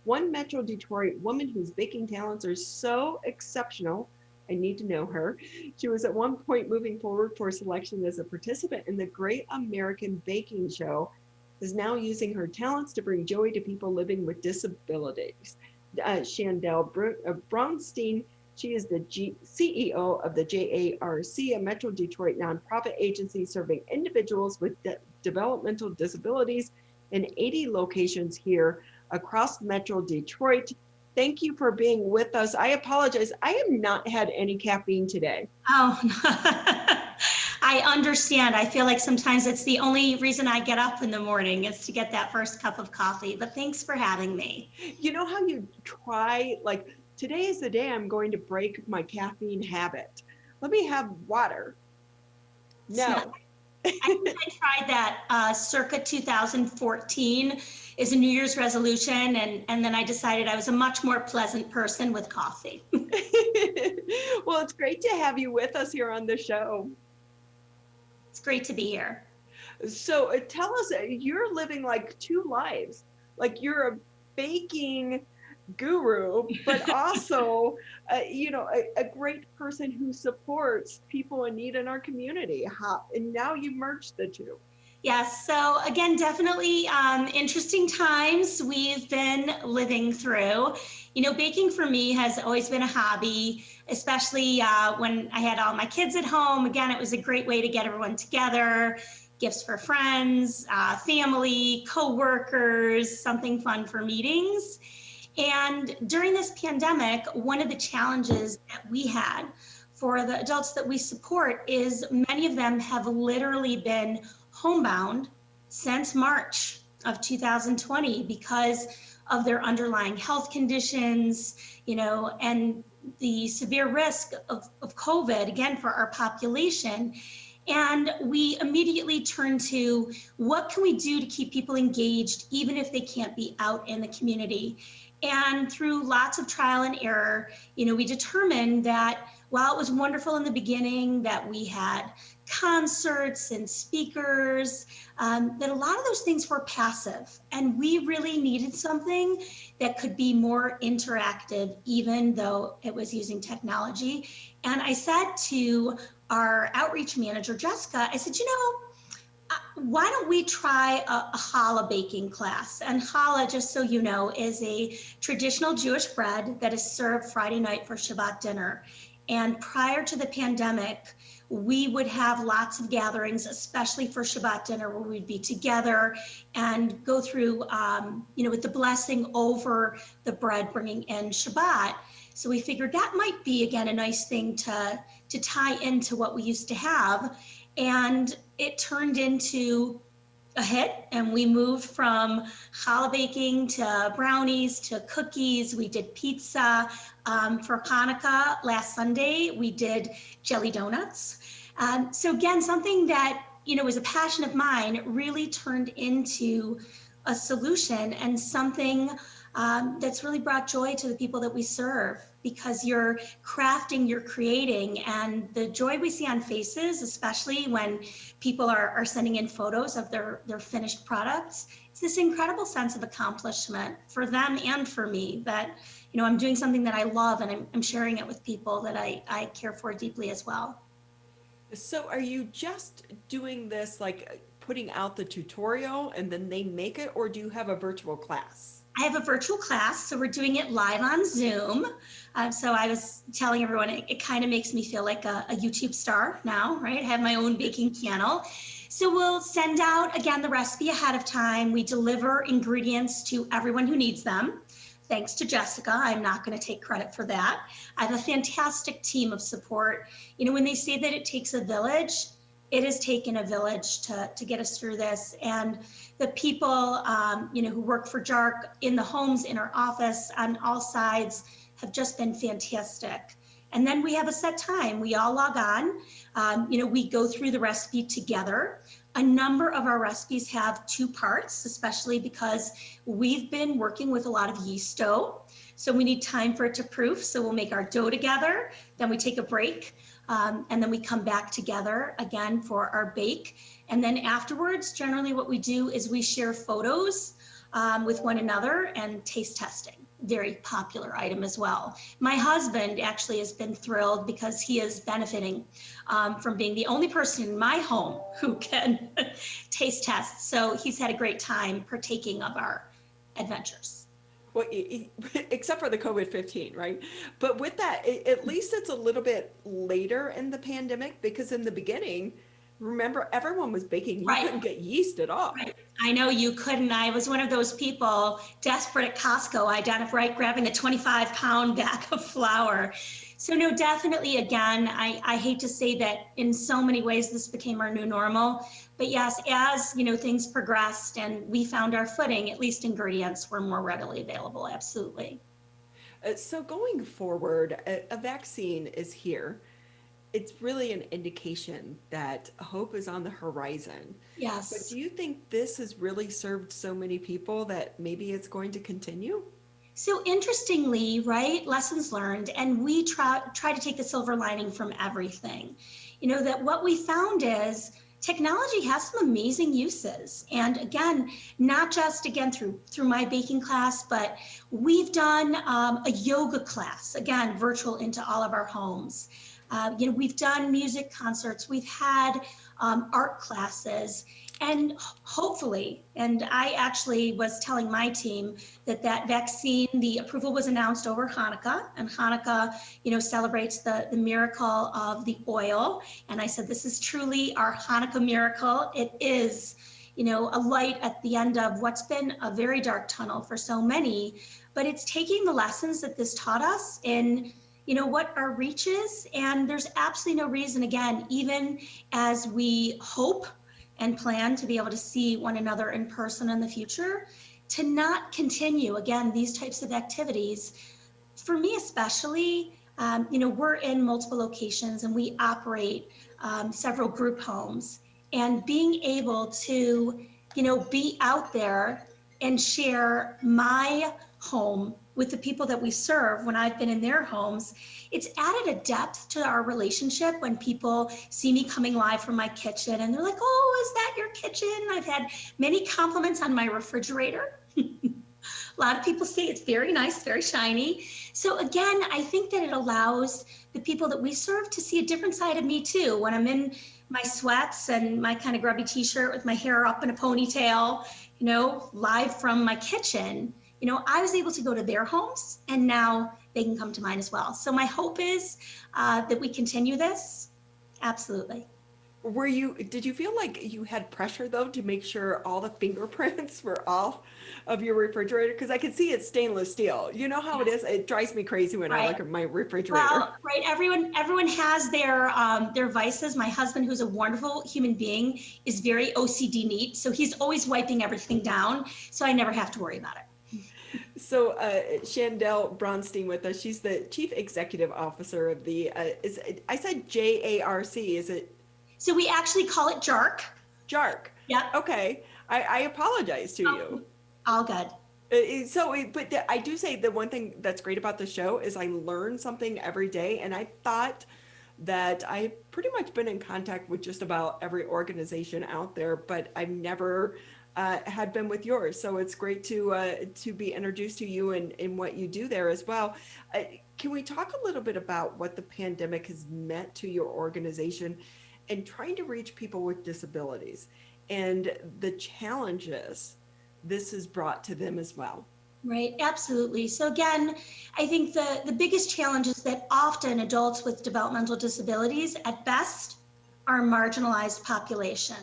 one Metro Detroit woman whose baking talents are so exceptional. I need to know her. She was at one point moving forward for selection as a participant in the Great American Baking Show, is now using her talents to bring joy to people living with disabilities. Shaindle Braunstein, she is the CEO of the JARC, a Metro Detroit nonprofit agency serving individuals with developmental disabilities in 80 locations here across Metro Detroit. Thank you for being with us. I apologize. I have not had any caffeine today. Oh, I understand. I feel like sometimes it's the only reason I get up in the morning is to get that first cup of coffee, but thanks for having me. You know how you try, like, today is the day I'm going to break my caffeine habit. Let me have water. No. I think I tried that circa 2014 is a New Year's resolution, and then I decided I was a much more pleasant person with coffee. Well, it's great to have you with us here on the show. It's great to be here. So tell us, you're living like two lives. Like you're a baking guru, but also, a great person who supports people in need in our community. And now you merged the two. Yes, so again, definitely interesting times we've been living through. You know, baking for me has always been a hobby, especially when I had all my kids at home. Again, it was a great way to get everyone together, gifts for friends, family, co-workers, something fun for meetings. And during this pandemic, one of the challenges that we had for the adults that we support is many of them have literally been homebound since March of 2020 because of their underlying health conditions, and the severe risk of COVID, again, for our population. And we immediately turned to what can we do to keep people engaged, even if they can't be out in the community. And through lots of trial and error, we determined that while it was wonderful in the beginning that we had concerts and speakers, that a lot of those things were passive. And we really needed something that could be more interactive, even though it was using technology. And I said to our outreach manager, Jessica, I said, why don't we try a challah baking class? And challah, just so you know, is a traditional Jewish bread that is served Friday night for Shabbat dinner. And prior to the pandemic, we would have lots of gatherings, especially for Shabbat dinner, where we'd be together and go through, with the blessing over the bread, bringing in Shabbat. So we figured that might be, again, a nice thing to tie into what we used to have. And it turned into a hit, and we moved from challah baking to brownies to cookies. We did pizza. For Hanukkah last Sunday, we did jelly donuts. So again, something that was a passion of mine really turned into a solution and something that's really brought joy to the people that we serve, because you're crafting, you're creating, and the joy we see on faces, especially when people are sending in photos of their finished products, it's this incredible sense of accomplishment for them and for me that, I'm doing something that I love, and I'm sharing it with people that I care for deeply as well. So are you just doing this, like putting out the tutorial and then they make it, or do you have a virtual class? I have a virtual class, so we're doing it live on Zoom. So I was telling everyone, it kind of makes me feel like a YouTube star now, right? I have my own baking channel. So we'll send out, again, the recipe ahead of time. We deliver ingredients to everyone who needs them. Thanks to Jessica, I'm not going to take credit for that. I have a fantastic team of support. When they say that it takes a village, it has taken a village to get us through this. And the people, who work for JARC in the homes, in our office, on all sides, have just been fantastic. And then we have a set time. We all log on. We go through the recipe together. A number of our recipes have two parts, especially because we've been working with a lot of yeast dough. So we need time for it to proof. So we'll make our dough together, then we take a break, and then we come back together again for our bake. And then afterwards, generally what we do is we share photos with one another, and taste testing. Very popular item as well. My husband actually has been thrilled because he is benefiting from being the only person in my home who can taste test. So he's had a great time partaking of our adventures. Well, except for the COVID-19, right? But with that, at least it's a little bit later in the pandemic, because in the beginning, remember, everyone was baking. You Right. couldn't get yeast at all. Right. I know you couldn't. I was one of those people desperate at Costco. I ended up grabbing a 25-pound bag of flour. So no, definitely, again, I hate to say that in so many ways this became our new normal. But yes, as things progressed and we found our footing, at least ingredients were more readily available. Absolutely. So going forward, a vaccine is here. It's really an indication that hope is on the horizon. Yes. But do you think this has really served so many people that maybe it's going to continue? So interestingly, right, lessons learned, and we try to take the silver lining from everything. That what we found is technology has some amazing uses. And again, not just through my baking class, but we've done a yoga class, again, virtual into all of our homes. We've done music concerts, we've had art classes, and hopefully, and I actually was telling my team that vaccine, the approval was announced over Hanukkah, and Hanukkah, celebrates the miracle of the oil. And I said, this is truly our Hanukkah miracle. It is, a light at the end of what's been a very dark tunnel for so many, but it's taking the lessons that this taught us in what our reach is. And there's absolutely no reason, again, even as we hope and plan to be able to see one another in person in the future, to not continue, again, these types of activities. For me especially, we're in multiple locations and we operate several group homes. And being able to, be out there and share my home with the people that we serve when I've been in their homes, it's added a depth to our relationship when people see me coming live from my kitchen and they're like, oh, is that your kitchen? I've had many compliments on my refrigerator. A lot of people say it's very nice, very shiny. So again, I think that it allows the people that we serve to see a different side of me too. When I'm in my sweats and my kind of grubby t-shirt with my hair up in a ponytail, live from my kitchen, I was able to go to their homes and now they can come to mine as well. So my hope is that we continue this. Absolutely. Did you feel like you had pressure though to make sure all the fingerprints were off of your refrigerator? Because I can see it's stainless steel. You know how it is? It drives me crazy when I look at my refrigerator. Well, right. Everyone has their vices. My husband, who's a wonderful human being, is very OCD neat. So he's always wiping everything down. So I never have to worry about it. So Shaindle Braunstein with us. She's the Chief Executive Officer of the, I said JARC, is it? So we actually call it JARC. JARC. Yep. Okay. I apologize to you. All good. But I do say the one thing that's great about the show is I learn something every day. And I thought that I've pretty much been in contact with just about every organization out there, but I've never had been with yours. So it's great to be introduced to you and what you do there as well. Can we talk a little bit about what the pandemic has meant to your organization and trying to reach people with disabilities and the challenges this has brought to them as well? Right, absolutely. So again, I think the biggest challenge is that often adults with developmental disabilities at best are a marginalized population.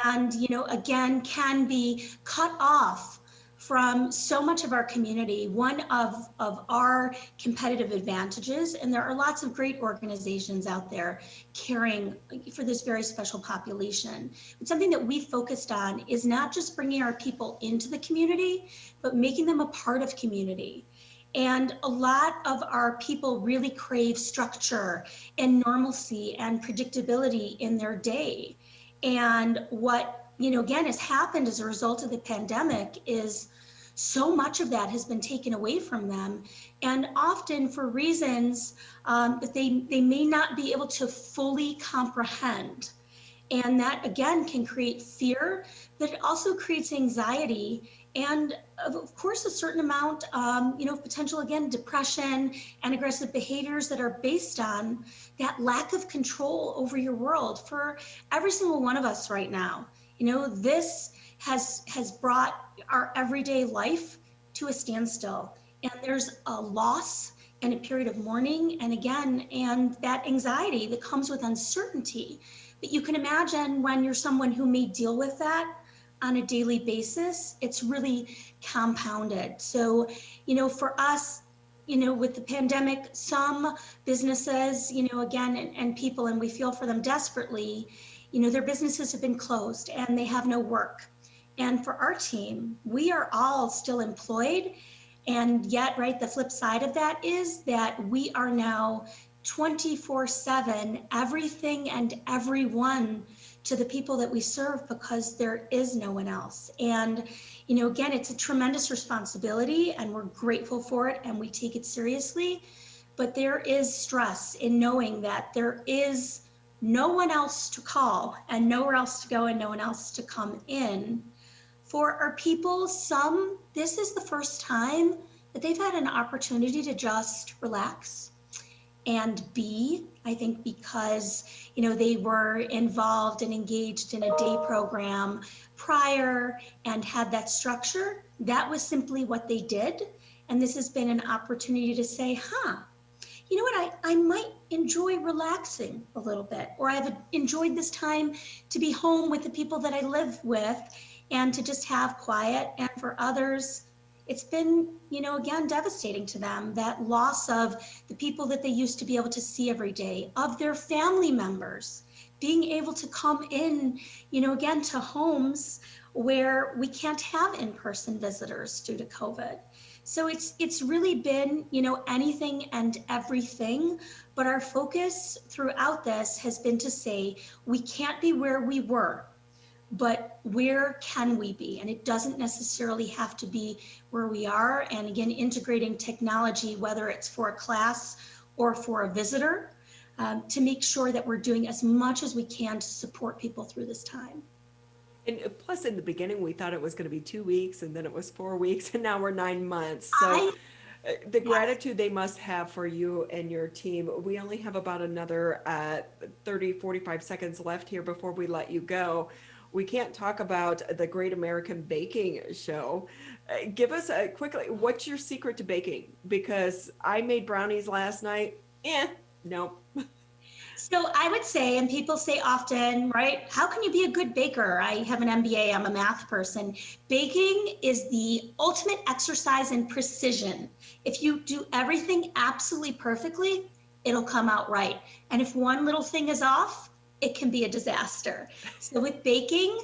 And, again, can be cut off from so much of our community. One of our competitive advantages, and there are lots of great organizations out there caring for this very special population. But something that we focused on is not just bringing our people into the community, but making them a part of community. And a lot of our people really crave structure and normalcy and predictability in their day. And what, again, has happened as a result of the pandemic is so much of that has been taken away from them, and often for reasons that they may not be able to fully comprehend. And that, again, can create fear, but it also creates anxiety and of course, a certain amount, of potential, again, depression and aggressive behaviors that are based on that lack of control over your world for every single one of us right now. This has brought our everyday life to a standstill, and there's a loss and a period of mourning, and that anxiety that comes with uncertainty. But you can imagine when you're someone who may deal with that on a daily basis, it's really compounded. So, for us, with the pandemic, some businesses, and people, and we feel for them desperately, their businesses have been closed and they have no work. And for our team, we are all still employed. And yet, right, the flip side of that is that we are now 24/7, everything and everyone to the people that we serve, because there is no one else. And, again, it's a tremendous responsibility and we're grateful for it and we take it seriously. But there is stress in knowing that there is no one else to call and nowhere else to go and no one else to come in. For our people, this is the first time that they've had an opportunity to just relax and be, I think, because, they were involved and engaged in a day program prior and had that structure. That was simply what they did. And this has been an opportunity to say, you know what, I might enjoy relaxing a little bit, or I've enjoyed this time to be home with the people that I live with and to just have quiet. And for others, it's been, again, devastating to them, that loss of the people that they used to be able to see every day, of their family members, being able to come in, again, to homes where we can't have in-person visitors due to COVID. So it's really been, anything and everything, but our focus throughout this has been to say, we can't be where we were, but where can we be? And it doesn't necessarily have to be where we are. And again, integrating technology, whether it's for a class or for a visitor, to make sure that we're doing as much as we can to support people through this time. And plus, in the beginning, we thought it was going to be 2 weeks, and then it was 4 weeks, and now we're 9 months. So the gratitude they must have for you and your team. We only have about another 30, 45 seconds left here before we let you go. We can't talk about the Great American Baking Show. Give us quickly, what's your secret to baking? Because I made brownies last night. Nope. So I would say, and people say often, right, how can you be a good baker? I have an MBA, I'm a math person. Baking is the ultimate exercise in precision. If you do everything absolutely perfectly, it'll come out right. And if one little thing is off, it can be a disaster. So with baking,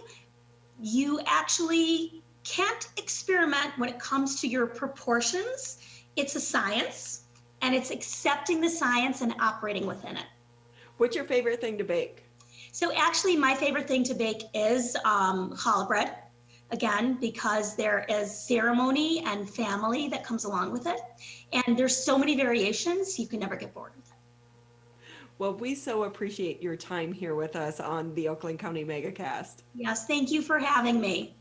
you actually can't experiment when it comes to your proportions. It's a science, and it's accepting the science and operating within it. What's your favorite thing to bake? So actually, my favorite thing to bake is challah bread, again, because there is ceremony and family that comes along with it. And there's so many variations, you can never get bored with it. Well, we so appreciate your time here with us on the Oakland County MegaCast. Yes, thank you for having me.